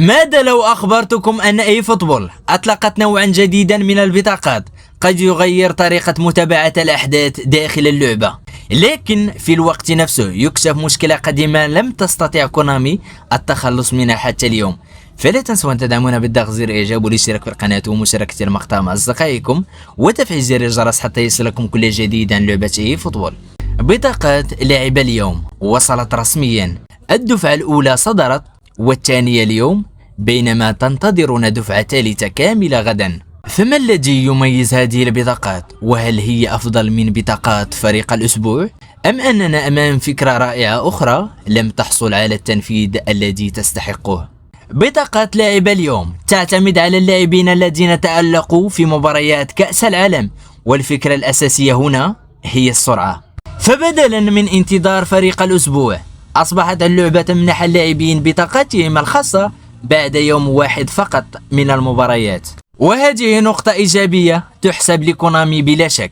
ماذا لو أخبرتكم أن اي فوتبول أطلقت نوعا جديدا من البطاقات قد يغير طريقة متابعة الأحداث داخل اللعبة، لكن في الوقت نفسه يكشف مشكلة قديمة لم تستطع كونامي التخلص منها حتى اليوم. فلا تنسوا أن تدعمونا بالضغط زر إعجاب والاشتراك في القناة ومشاركة المقطع مع أصدقائكم وتفعيل زر الجرس حتى يصلكم كل جديد عن لعبة اي فوتبول. بطاقات لاعب اليوم وصلت رسميا، الدفعة الأولى صدرت والثانية اليوم، بينما تنتظرنا دفعة ثالثة كاملة غدا. فما الذي يميز هذه البطاقات؟ وهل هي أفضل من بطاقات فريق الأسبوع؟ أم أننا أمام فكرة رائعة أخرى لم تحصل على التنفيذ الذي تستحقه؟ بطاقات لاعب اليوم تعتمد على اللاعبين الذين تألقوا في مباريات كأس العالم، والفكرة الأساسية هنا هي السرعة. فبدلا من انتظار فريق الأسبوع، أصبحت اللعبة تمنح اللاعبين بطاقاتهم الخاصة بعد يوم واحد فقط من المباريات، وهذه نقطة إيجابية تحسب لكونامي بلا شك.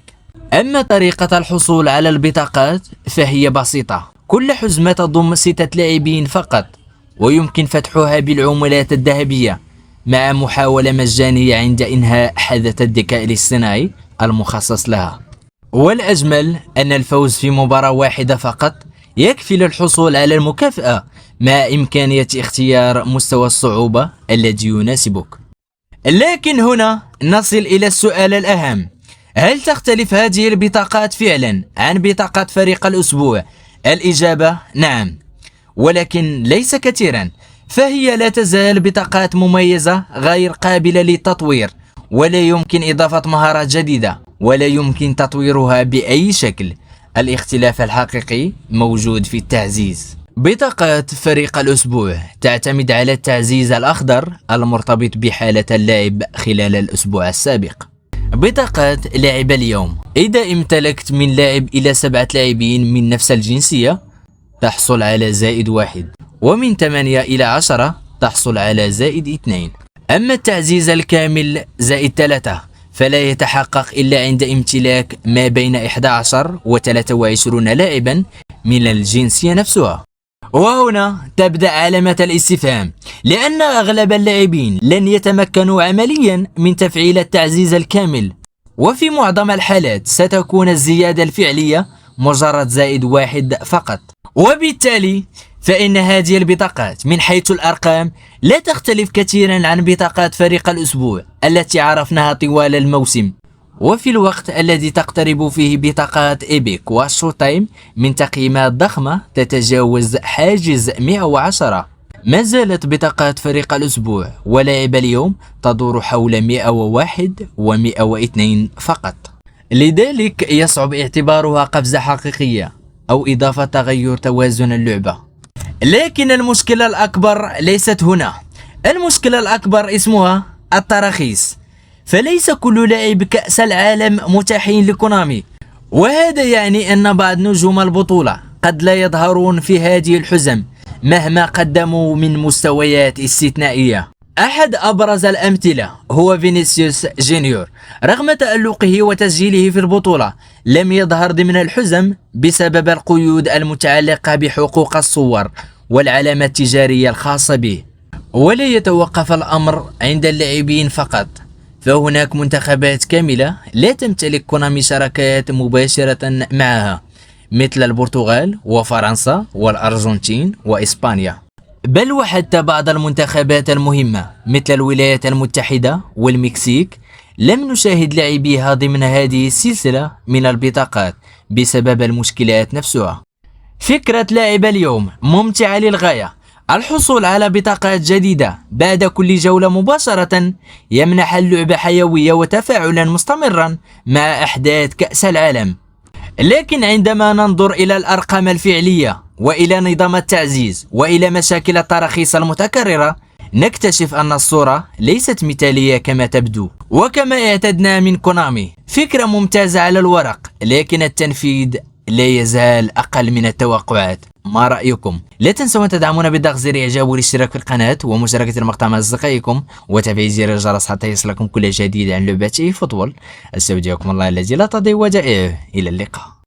أما طريقة الحصول على البطاقات فهي بسيطة، كل حزمة تضم 6 لاعبين فقط، ويمكن فتحها بالعملات الذهبية مع محاولة مجانية عند إنهاء حدث الذكاء الاصطناعي المخصص لها. والأجمل أن الفوز في مباراة واحدة فقط يكفي للحصول على المكافأة، مع إمكانية اختيار مستوى الصعوبة الذي يناسبك. لكن هنا نصل إلى السؤال الأهم: هل تختلف هذه البطاقات فعلا عن بطاقات فريق الأسبوع؟ الإجابة نعم، ولكن ليس كثيرا، فهي لا تزال بطاقات مميزة غير قابلة للتطوير، ولا يمكن إضافة مهارات جديدة، ولا يمكن تطويرها بأي شكل. الاختلاف الحقيقي موجود في التعزيز. بطاقات فريق الأسبوع تعتمد على التعزيز الأخضر المرتبط بحالة اللاعب خلال الأسبوع السابق. بطاقات لاعب اليوم: إذا امتلكت من لاعب إلى 7 لاعبين من نفس الجنسية تحصل على +1، ومن 8 إلى 10 تحصل على +2. أما التعزيز الكامل +3 فلا يتحقق إلا عند امتلاك ما بين 11 و 23 لاعبا من الجنسية نفسها. وهنا تبدأ علامة الاستفهام، لأن أغلب اللاعبين لن يتمكنوا عمليا من تفعيل التعزيز الكامل، وفي معظم الحالات ستكون الزيادة الفعلية مجرد +1 فقط. وبالتالي فإن هذه البطاقات من حيث الأرقام لا تختلف كثيرا عن بطاقات فريق الأسبوع التي عرفناها طوال الموسم، وفي الوقت الذي تقترب فيه بطاقات إيبك وشو تايم من تقييمات ضخمة تتجاوز حاجز 110. ما زالت بطاقات فريق الأسبوع ولاعب اليوم تدور حول 101 و 102 فقط، لذلك يصعب اعتبارها قفزة حقيقية أو إضافة تغير توازن اللعبة. لكن المشكلة الأكبر ليست هنا، المشكلة الأكبر اسمها التراخيص. فليس كل لاعب كأس العالم متاحين لكونامي، وهذا يعني أن بعض نجوم البطولة قد لا يظهرون في هذه الحزم مهما قدموا من مستويات استثنائية. أحد أبرز الأمثلة هو فينيسيوس جونيور، رغم تألقه وتسجيله في البطولة لم يظهر ضمن الحزم بسبب القيود المتعلقة بحقوق الصور والعلامة التجارية الخاصة به. ولا يتوقف الأمر عند اللاعبين فقط، فهناك منتخبات كاملة لا تمتلك كونامي شراكات مباشرة معها، مثل البرتغال وفرنسا والأرجنتين وإسبانيا، بل وحتى بعض المنتخبات المهمة مثل الولايات المتحدة والمكسيك لم نشاهد لاعبيها ضمن هذه السلسلة من البطاقات بسبب المشكلات نفسها. فكرة لاعب اليوم ممتعة للغاية، الحصول على بطاقات جديدة بعد كل جولة مباشرة يمنح اللعبة حيوية وتفاعلا مستمرا مع أحداث كأس العالم. لكن عندما ننظر إلى الأرقام الفعلية وإلى نظام التعزيز وإلى مشاكل التراخيص المتكررة نكتشف أن الصورة ليست مثالية كما تبدو. وكما اعتدنا من كونامي، فكرة ممتازة على الورق، لكن التنفيذ لا يزال أقل من التوقعات. ما رأيكم؟ لا تنسوا أن تدعمونا بالضغط زر إعجاب والاشتراك في القناة ومشاركة المقطع مع أصدقائكم وتفعيل زر الجرس حتى يصلكم كل جديد عن لعبة اي فوتبول. استودعكم الله الذي لا تضيع ودائعه. إلى اللقاء.